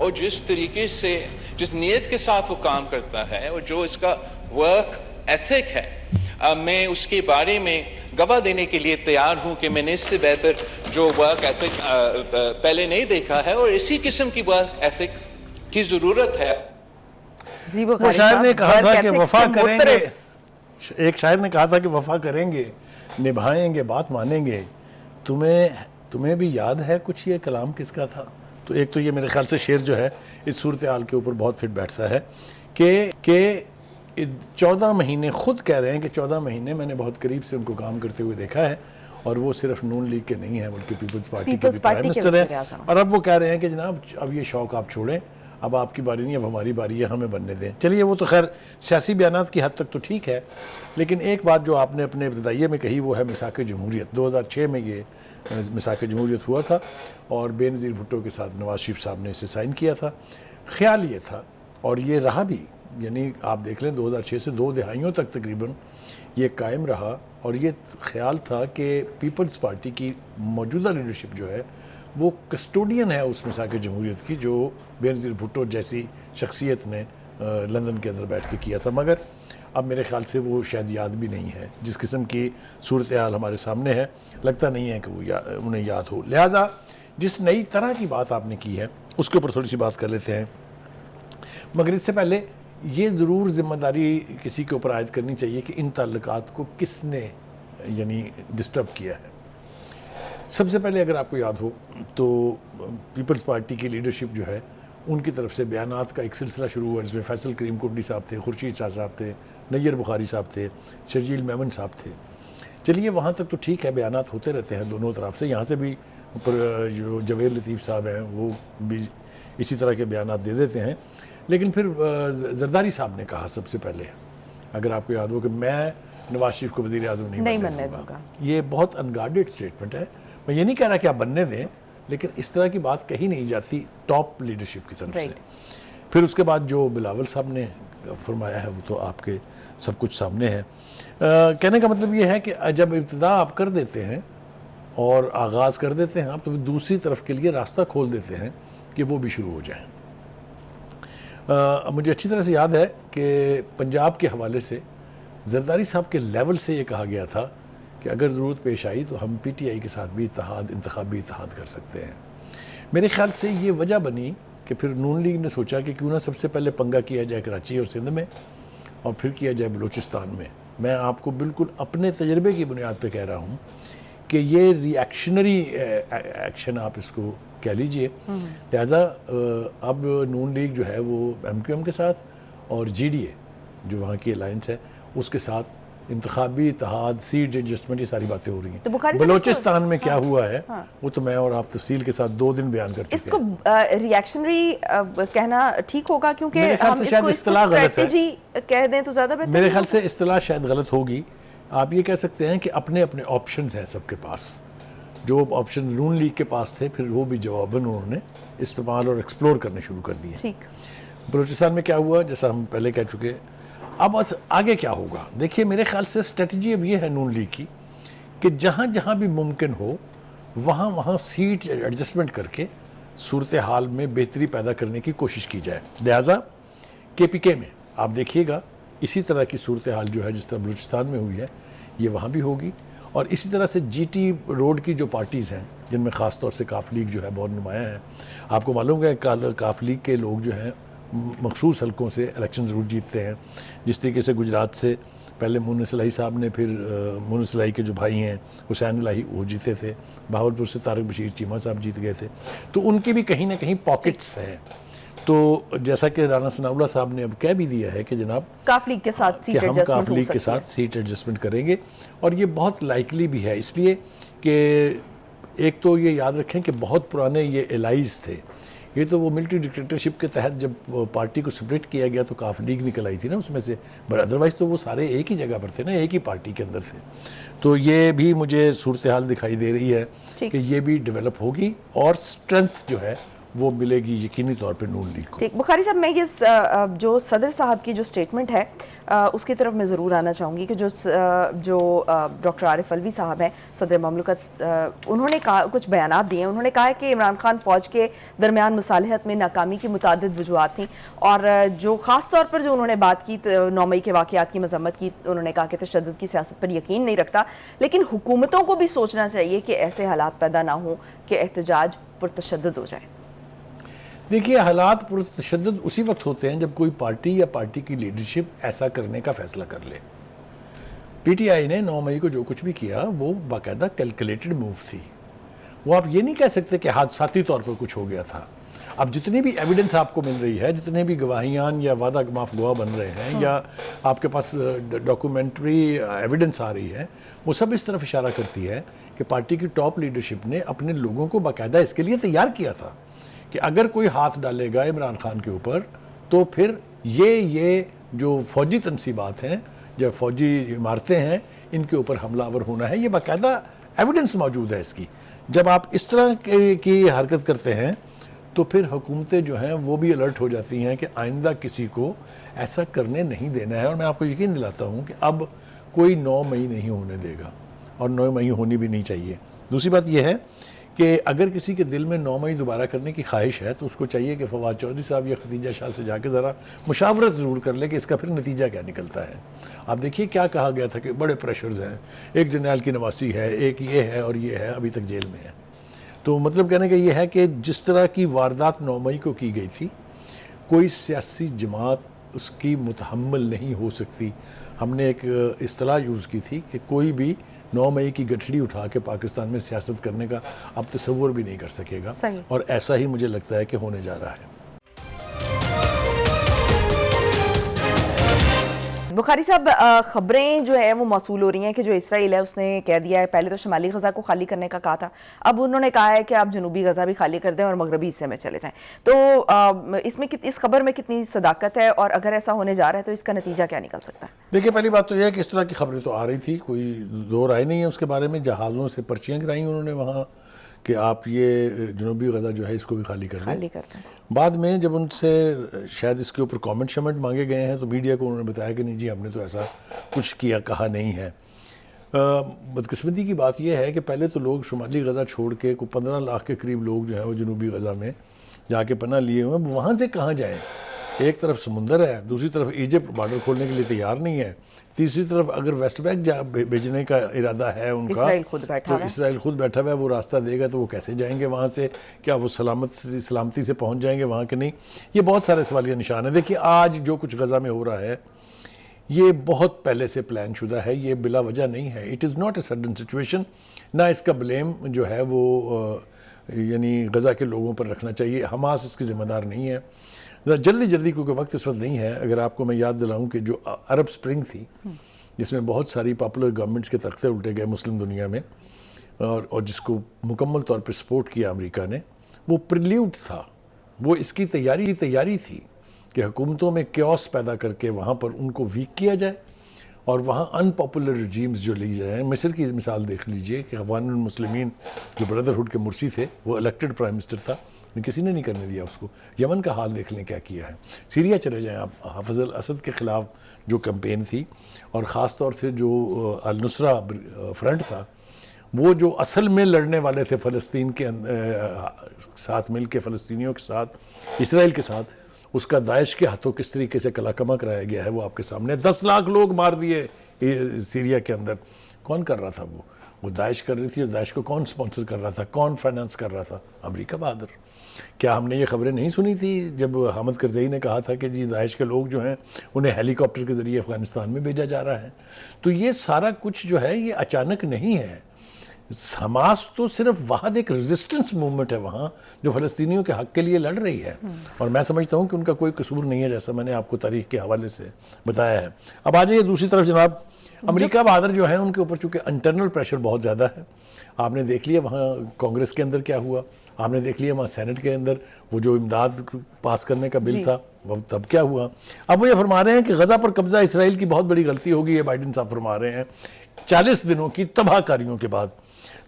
اور جس طریقے سے جس نیت کے ساتھ وہ کام کرتا ہے اور جو اس کا ورک ایتھک ہے، میں اس کے بارے میں گواہ دینے کے لیے تیار ہوں کہ میں نے اس سے بہتر جو ورک ایتھک پہلے نہیں دیکھا ہے، اور اسی قسم کی ورک ایتھک کی ضرورت ہے. جی وہ بخاری شاعر صاحب نے کہا تھا work کہ ethics وفا کے کریں گے، مترف. ایک شاعر نے کہا تھا کہ وفا کریں گے، نبھائیں گے، بات مانیں گے. تمہیں بھی یاد ہے کچھ یہ کلام کس کا تھا؟ تو ایک تو یہ میرے خیال سے شعر جو ہے اس صورتحال کے اوپر بہت فٹ بیٹھتا ہے کہ 14 مہینے خود کہہ رہے ہیں کہ 14 مہینے میں نے بہت قریب سے ان کو کام کرتے ہوئے دیکھا ہے، اور وہ صرف نون لیگ کے نہیں ہیں بلکہ پیپلز پارٹی کے بھی پرائم منسٹر ہیں. اور اب وہ کہہ رہے ہیں کہ جناب اب یہ شوق آپ چھوڑیں، اب آپ کی باری نہیں، اب ہماری باری ہے، ہمیں بننے دیں. چلیے وہ تو خیر سیاسی بیانات کی حد تک تو ٹھیک ہے، لیکن ایک بات جو آپ نے اپنے ابتدائیے میں کہی وہ ہے میثاق جمہوریت. 2006 میں یہ میثاق جمہوریت ہوا تھا اور بے نظیر بھٹو کے ساتھ نواز شریف صاحب نے اسے سائن کیا تھا. خیال یہ تھا اور یہ رہا بھی، یعنی آپ دیکھ لیں 2006 سے 2 دہائیوں تک تقریباً یہ قائم رہا، اور یہ خیال تھا کہ پیپلز پارٹی کی موجودہ لیڈرشپ جو ہے وہ کسٹوڈین ہے اس میثاق جمہوریت کی جو بے نظیر بھٹو جیسی شخصیت نے لندن کے اندر بیٹھ کے کیا تھا. مگر اب میرے خیال سے وہ شاید یاد بھی نہیں ہے. جس قسم کی صورتحال ہمارے سامنے ہے لگتا نہیں ہے کہ وہ انہیں یاد ہو. لہٰذا جس نئی طرح کی بات آپ نے کی ہے اس کے اوپر تھوڑی سی بات کر لیتے ہیں. مگر اس سے پہلے یہ ضرور ذمہ داری کسی کے اوپر عائد کرنی چاہیے کہ ان تعلقات کو کس نے یعنی ڈسٹرب کیا ہے. سب سے پہلے اگر آپ کو یاد ہو تو پیپلز پارٹی کی لیڈرشپ جو ہے ان کی طرف سے بیانات کا ایک سلسلہ شروع ہوا جس میں فیصل کریم کنڈی صاحب تھے، خورشید شاہ صاحب تھے، نیر بخاری صاحب تھے، شرجیل میمن صاحب تھے. چلیے وہاں تک تو ٹھیک ہے، بیانات ہوتے رہتے ہیں دونوں طرف سے. یہاں سے بھی جو جویر لطیف صاحب ہیں وہ بھی اسی طرح کے بیانات دے دیتے ہیں. لیکن پھر زرداری صاحب نے کہا سب سے پہلے، اگر آپ کو یاد ہو، کہ میں نواز شریف کو وزیر اعظم نہیں بننے دوں گا. یہ بہت انگارڈڈ اسٹیٹمنٹ ہے. میں یہ نہیں کہہ رہا کہ آپ بننے دیں، لیکن اس طرح کی بات کہی نہیں جاتی ٹاپ لیڈرشپ کی طرف سے. پھر اس کے بعد جو بلاول صاحب نے فرمایا ہے وہ تو آپ کے سب کچھ سامنے ہے. کہنے کا مطلب یہ ہے کہ جب ابتدا آپ کر دیتے ہیں اور آغاز کر دیتے ہیں آپ، تو دوسری طرف کے لیے راستہ کھول دیتے ہیں کہ وہ بھی شروع ہو جائیں. مجھے اچھی طرح سے یاد ہے کہ پنجاب کے حوالے سے زرداری صاحب کے لیول سے یہ کہا گیا تھا کہ اگر ضرورت پیش آئی تو ہم پی ٹی آئی کے ساتھ بھی انتخابی اتحاد کر سکتے ہیں. میرے خیال سے یہ وجہ بنی کہ پھر نون لیگ نے سوچا کہ کیوں نہ سب سے پہلے پنگا کیا جائے کراچی اور سندھ میں، اور پھر کیا جائے بلوچستان میں. میں آپ کو بالکل اپنے تجربے کی بنیاد پہ کہہ رہا ہوں کہ یہ ری ایکشنری ایکشن آپ اس کو کہہ لیجئے. لہٰذا اب نون لیگ جو ہے وہ ایم کیو ایم کے ساتھ اور جی ڈی اے جو وہاں کی الائنس ہے اس کے ساتھ انتخابی اتحاد، سیٹ ایڈجسٹمنٹ، یہ ساری باتیں ہو رہی ہیں. بلوچستان میں کیا ہوا ہے وہ تو میں اور آپ تفصیل کے ساتھ 2 دن بیان کر چکے ہیں. اس کو ری ایکشنری کہنا ٹھیک ہوگا کیونکہ ہم اس کو اسٹریٹجی کہہ دیں تو زیادہ بہتر. میرے خیال سے اصطلاح شاید غلط ہوگی. آپ یہ کہہ سکتے ہیں کہ اپنے اپنے آپشنز ہیں سب کے پاس. جو آپشن نون لیگ کے پاس تھے پھر وہ بھی جواباً انہوں نے استعمال اور ایکسپلور کرنے شروع کر دیے. بلوچستان میں کیا ہوا جیسا ہم پہلے کہہ چکے. اب آگے کیا ہوگا؟ دیکھیے میرے خیال سے اسٹریٹجی اب یہ ہے نون لیگ کی کہ جہاں جہاں بھی ممکن ہو وہاں سیٹ ایڈجسٹمنٹ کر کے صورتحال میں بہتری پیدا کرنے کی کوشش کی جائے. لہٰذا کے پی کے میں آپ دیکھیے گا اسی طرح کی صورتحال جو ہے جس طرح بلوچستان میں ہوئی ہے یہ وہاں بھی ہوگی. اور اسی طرح سے جی ٹی روڈ کی جو پارٹیز ہیں جن میں خاص طور سے کاف لیگ جو ہے بہت نمایاں ہے. آپ کو معلوم ہے کاف لیگ کے لوگ جو ہیں مخصوص حلقوں سے الیکشن ضرور جیتتے ہیں. جس طریقے سے گجرات سے پہلے مونس الہی صاحب نے، پھر مونس الہی کے جو بھائی ہیں حسین الہی وہ جیتے تھے. بہاولپور سے طارق بشیر چیمہ صاحب جیت گئے تھے. تو ان کی بھی کہیں نہ کہیں پاکٹس ہیں. تو جیسا کہ رانا ثناء اللہ صاحب نے اب کہہ بھی دیا ہے کہ جناب کاف لیگ کے ساتھ سیٹ ایڈجسٹمنٹ ہم کاف لیگ کے ساتھ سیٹ ایڈجسٹمنٹ کریں گے. اور یہ بہت لائکلی بھی ہے اس لیے کہ ایک تو یہ یاد رکھیں کہ بہت پرانے یہ الائز تھے. یہ تو وہ ملٹری ڈکٹیٹرشپ کے تحت جب پارٹی کو سپریٹ کیا گیا تو کاف لیگ نکل آئی تھی نا اس میں سے. بٹ ادروائز تو وہ سارے ایک ہی جگہ پر تھے نا، ایک ہی پارٹی کے اندر تھے. تو یہ بھی مجھے صورتحال دکھائی دے رہی ہے کہ یہ بھی ڈیولپ ہوگی اور اسٹرینتھ جو ہے وہ ملے گی یقینی طور پہ نون لیگ کو. ٹھیک بخاری صاحب، میں یہ جو صدر صاحب کی جو سٹیٹمنٹ ہے اس کی طرف میں ضرور آنا چاہوں گی کہ جو ڈاکٹر عارف علوی صاحب ہیں صدر مملکت، انہوں نے کچھ بیانات دیے ہیں. انہوں نے کہا ہے کہ عمران خان فوج کے درمیان مصالحت میں ناکامی کی متعدد وجوہات تھیں، اور جو خاص طور پر جو انہوں نے بات کی 9 مئی کے واقعات کی مذمت کی، انہوں نے کہا کہ تشدد کی سیاست پر یقین نہیں رکھتا، لیکن حکومتوں کو بھی سوچنا چاہیے کہ ایسے حالات پیدا نہ ہوں کہ احتجاج پرتشدد ہو جائے. دیکھیے، حالات پرتشدد اسی وقت ہوتے ہیں جب کوئی پارٹی یا پارٹی کی لیڈرشپ ایسا کرنے کا فیصلہ کر لے. پی ٹی آئی نے 9 مئی کو جو کچھ بھی کیا وہ باقاعدہ کیلکولیٹڈ موو تھی. وہ آپ یہ نہیں کہہ سکتے کہ حادثاتی طور پر کچھ ہو گیا تھا. اب جتنی بھی ایویڈنس آپ کو مل رہی ہے، جتنے بھی گواہیان یا وعدہ معاف گواہ بن رہے ہیں، یا آپ کے پاس ڈاکومنٹری ایویڈنس آ رہی ہے، وہ سب اس طرف اشارہ کرتی ہے کہ پارٹی کی ٹاپ لیڈرشپ نے اپنے لوگوں کو باقاعدہ اس کے لیے تیار کیا تھا کہ اگر کوئی ہاتھ ڈالے گا عمران خان کے اوپر تو پھر یہ جو فوجی تنصیبات ہیں یا فوجی عمارتیں ہیں، ان کے اوپر حملہ آور ہونا ہے. یہ باقاعدہ ایویڈنس موجود ہے اس کی. جب آپ اس طرح کی حرکت کرتے ہیں تو پھر حکومتیں جو ہیں وہ بھی الرٹ ہو جاتی ہیں کہ آئندہ کسی کو ایسا کرنے نہیں دینا ہے. اور میں آپ کو یقین دلاتا ہوں کہ اب کوئی 9 مئی نہیں ہونے دے گا، اور 9 مئی ہونی بھی نہیں چاہیے. دوسری بات یہ ہے کہ اگر کسی کے دل میں 9 مئی دوبارہ کرنے کی خواہش ہے تو اس کو چاہیے کہ فواد چودھری صاحب یا ختیجہ شاہ سے جا کے ذرا مشاورت ضرور کر لے کہ اس کا پھر نتیجہ کیا نکلتا ہے. آپ دیکھیے کیا کہا گیا تھا کہ بڑے پریشرز ہیں، ایک جنرل کی نواسی ہے، ایک یہ ہے اور یہ ہے، ابھی تک جیل میں ہے. تو مطلب کہنے کا یہ ہے کہ جس طرح کی واردات 9 مئی کو کی گئی تھی، کوئی سیاسی جماعت اس کی متحمل نہیں ہو سکتی. ہم نے ایک اصطلاح یوز کی تھی کہ کوئی بھی 9 مئی کی گٹھڑی اٹھا کے پاکستان میں سیاست کرنے کا اب تصور بھی نہیں کر سکے گا. اور ایسا ہی مجھے لگتا ہے کہ ہونے جا رہا ہے. بخاری صاحب، خبریں جو ہے وہ موصول ہو رہی ہیں کہ جو اسرائیل ہے اس نے کہہ دیا ہے، پہلے تو شمالی غزہ کو خالی کرنے کا کہا تھا، اب انہوں نے کہا ہے کہ آپ جنوبی غزہ بھی خالی کر دیں اور مغربی حصے میں چلے جائیں. تو اس خبر میں کتنی صداقت ہے، اور اگر ایسا ہونے جا رہا ہے تو اس کا نتیجہ کیا نکل سکتا ہے؟ دیکھیے، پہلی بات تو یہ ہے کہ اس طرح کی خبریں تو آ رہی تھی، کوئی دو رائے نہیں ہے اس کے بارے میں. جہازوں سے پرچیاں گرائیں انہوں نے وہاں کہ آپ یہ جنوبی غزہ جو ہے اس کو بھی خالی کر دیں. بعد میں جب ان سے شاید اس کے اوپر کامنٹ مانگے گئے ہیں تو میڈیا کو انہوں نے بتایا کہ نہیں جی، ہم نے تو ایسا کچھ کہا نہیں ہے. بدقسمتی کی بات یہ ہے کہ پہلے تو لوگ شمالی غزہ چھوڑ کے کوئی 15 لاکھ کے قریب لوگ جو ہیں وہ جنوبی غزہ میں جا کے پناہ لیے ہوئے ہیں. وہاں سے کہاں جائیں؟ ایک طرف سمندر ہے، دوسری طرف ایجپٹ بارڈر کھولنے کے لیے تیار نہیں ہے، تیسری طرف اگر ویسٹ بینک بھیجنے کا ارادہ ہے ان کا، تو اسرائیل خود بیٹھا ہوا ہے، وہ راستہ دے گا تو وہ کیسے جائیں گے وہاں سے؟ کیا وہ سلامتی سے پہنچ جائیں گے وہاں کے نہیں؟ یہ بہت سارے سوالیہ نشان ہیں. دیکھیے، آج جو کچھ غزہ میں ہو رہا ہے یہ بہت پہلے سے پلان شدہ ہے، یہ بلا وجہ نہیں ہے. It is not a sudden situation. نہ اس کا بلیم جو ہے وہ یعنی غزہ کے لوگوں پر رکھنا چاہیے. حماس اس کی ذمہ دار نہیں ہے. جلدی کیونکہ وقت اس وقت نہیں ہے، اگر آپ کو میں یاد دلاؤں کہ جو عرب سپرنگ تھی جس میں بہت ساری پاپولر گورنمنٹس کے تختے الٹے گئے مسلم دنیا میں، اور جس کو مکمل طور پہ سپورٹ کیا امریکہ نے، وہ پریلیوڈ تھا. وہ اس کی تیاری تھی کہ حکومتوں میں کیوس پیدا کر کے وہاں پر ان کو ویک کیا جائے اور وہاں ان پاپولر رجیمز جو لی جائیں. مصر کی مثال دیکھ لیجئے کہ اخوان المسلمین جو بردرہڈ کے مرسی تھے وہ الیکٹڈ پرائم منسٹر تھا، کسی نے نہیں کرنے دیا اس کو. یمن کا حال دیکھ لیں کیا کیا ہے. سیریا چلے جائیں آپ، حافظ الاسد کے خلاف جو کمپین تھی، اور خاص طور سے جو النصرہ فرنٹ تھا، وہ جو اصل میں لڑنے والے تھے فلسطین کے ساتھ مل کے، فلسطینیوں کے ساتھ، اسرائیل کے ساتھ، اس کا داعش کے ہاتھوں کس طریقے سے کلا کما کرایا گیا ہے وہ آپ کے سامنے. 10 لاکھ لوگ مار دیے سیریا کے اندر. کون کر رہا تھا؟ وہ داعش کر رہی تھی. اور داعش کو کون سپانسر کر رہا تھا؟ کون فائنانس کر رہا تھا؟ امریکہ بہادر. کیا ہم نے یہ خبریں نہیں سنی تھی جب حامد کرزئی نے کہا تھا کہ جی داعش کے لوگ جو ہیں انہیں ہیلی کاپٹر کے ذریعے افغانستان میں بھیجا جا رہا ہے؟ تو یہ سارا کچھ جو ہے یہ اچانک نہیں ہے. حماس تو صرف واحد ایک ریزسٹنس موومنٹ ہے وہاں جو فلسطینیوں کے حق کے لیے لڑ رہی ہے، اور میں سمجھتا ہوں کہ ان کا کوئی قصور نہیں ہے، جیسا میں نے آپ کو تاریخ کے حوالے سے بتایا ہے. اب آ جائیے دوسری طرف جناب، امریکہ بہادر جو ہیں ان کے اوپر چونکہ انٹرنل پریشر بہت زیادہ ہے. آپ نے دیکھ لیا وہاں کانگریس کے اندر کیا ہوا، آپ نے دیکھ لیا وہاں سینٹ کے اندر وہ جو امداد پاس کرنے کا بل تھا وہ تب کیا ہوا. اب وہ یہ فرما رہے ہیں کہ غزہ پر قبضہ اسرائیل کی بہت بڑی غلطی ہوگی. یہ بائیڈن صاحب فرما رہے ہیں 40 دنوں کی تباہ کاریوں کے بعد.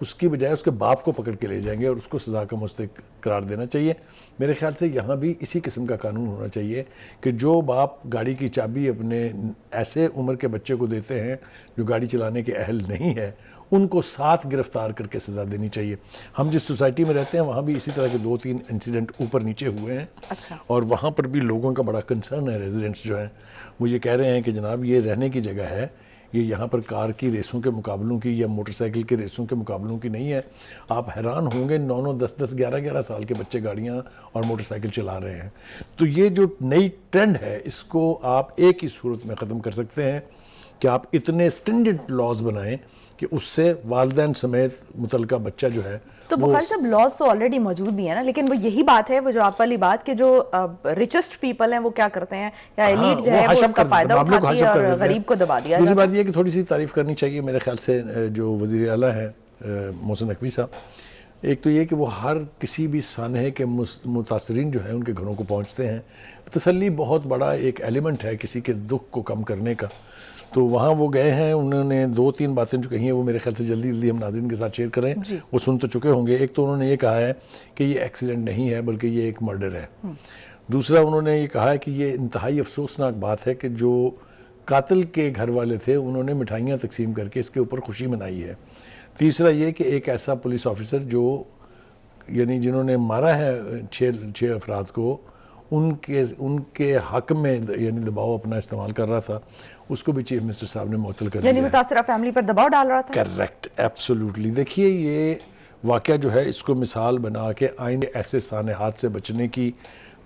اس کی بجائے اس کے باپ کو پکڑ کے لے جائیں گے اور اس کو سزا کا مستحق قرار دینا چاہیے. میرے خیال سے یہاں بھی اسی قسم کا قانون ہونا چاہیے کہ جو باپ گاڑی کی چابی اپنے ایسے عمر کے بچے کو دیتے ہیں جو گاڑی چلانے کے اہل نہیں ہے, ان کو ساتھ گرفتار کر کے سزا دینی چاہیے. ہم جس سوسائٹی میں رہتے ہیں وہاں بھی اسی طرح کے 2-3 انسیڈنٹ اوپر نیچے ہوئے ہیں. اچھا. اور وہاں پر بھی لوگوں کا بڑا کنسرن ہے. ریزیڈنٹس جو ہیں وہ یہ کہہ رہے ہیں کہ جناب یہ رہنے کی جگہ ہے, یہ یہاں پر کار کی ریسوں کے مقابلوں کی یا موٹر سائیکل کے ریسوں کے مقابلوں کی نہیں ہے. آپ حیران ہوں گے 9-9, 10-10, 11-11 سال کے بچے گاڑیاں اور موٹر سائیکل چلا رہے ہیں. تو یہ جو نئی ٹرینڈ ہے اس کو آپ ایک ہی صورت میں ختم کر سکتے ہیں کہ آپ اتنے اسٹینڈرڈ لاز بنائیں کہ اس سے والدین سمیت متعلقہ بچہ جو ہے. تو بخاری صاحب لاز تو آلریڈی موجود بھی ہیں نا, لیکن وہ یہی بات ہے, وہ جو آپ والی بات کہ جو ریچسٹ پیپل ہیں وہ کیا کرتے ہیں, یا ایلیٹ جو ہے وہ اس کا فائدہ اٹھاتی ہے اور غریب کو دبا دیا. دوسری بات یہ کہ تھوڑی سی تعریف کرنی چاہیے میرے خیال سے جو وزیر اعلیٰ ہیں محسن نقوی صاحب. ایک تو یہ کہ وہ ہر کسی بھی سانحے کے متاثرین جو ہیں ان کے گھروں کو پہنچتے ہیں. تسلی بہت بڑا ایک ایلیمنٹ ہے کسی کے دکھ کو کم کرنے کا. تو وہاں وہ گئے ہیں, انہوں نے 2-3 باتیں جو کہی ہیں وہ میرے خیال سے جلدی ہم ناظرین کے ساتھ شیئر کریں. وہ سن تو چکے ہوں گے. ایک تو انہوں نے یہ کہا ہے کہ یہ ایکسیڈنٹ نہیں ہے بلکہ یہ ایک مرڈر ہے. دوسرا انہوں نے یہ کہا ہے کہ یہ انتہائی افسوسناک بات ہے کہ جو قاتل کے گھر والے تھے انہوں نے مٹھائیاں تقسیم کر کے اس کے اوپر خوشی منائی ہے. تیسرا یہ کہ ایک ایسا پولیس آفیسر جو یعنی جنہوں نے مارا ہے 6 افراد کو, ان کے حق میں یعنی دباؤ اپنا استعمال کر رہا تھا, اس کو بھی چیف منسٹر صاحب نے معطل کر دیا. یعنی متاثرہ فیملی پر دباؤ ڈال رہا تھا. Correct, absolutely. دیکھیے یہ واقعہ جو ہے اس کو مثال بنا کے آئندہ ایسے سانحات سے بچنے کی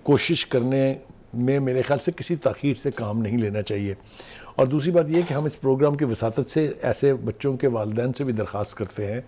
کوشش کرنے میں میرے خیال سے کسی تاخیر سے کام نہیں لینا چاہیے. اور دوسری بات یہ کہ ہم اس پروگرام کی وساطت سے ایسے بچوں کے والدین سے بھی درخواست کرتے ہیں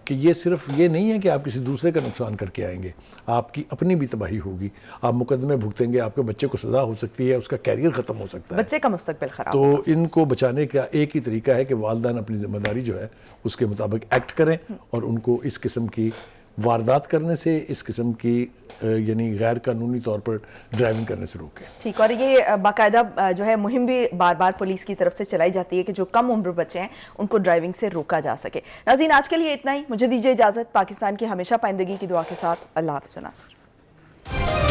کہ یہ صرف یہ نہیں ہے کہ آپ کسی دوسرے کا نقصان کر کے آئیں گے, آپ کی اپنی بھی تباہی ہوگی. آپ مقدمے بھگتیں گے, آپ کے بچے کو سزا ہو سکتی ہے, اس کا کیریئر ختم ہو سکتا ہے, بچے کا مستقبل خراب. تو ان کو بچانے کا ایک ہی طریقہ ہے کہ والدین اپنی ذمہ داری جو ہے اس کے مطابق ایکٹ کریں اور ان کو اس قسم کی واردات کرنے سے, اس قسم کی یعنی غیر قانونی طور پر ڈرائیونگ کرنے سے روکیں. ٹھیک. اور یہ باقاعدہ جو ہے مہم بھی بار بار پولیس کی طرف سے چلائی جاتی ہے کہ جو کم عمر بچے ہیں ان کو ڈرائیونگ سے روکا جا سکے. ناظرین آج کے لیے اتنا ہی. مجھے دیجیے اجازت. پاکستان کی ہمیشہ پائندگی کی دعا کے ساتھ اللہ حافظ. ناظرین.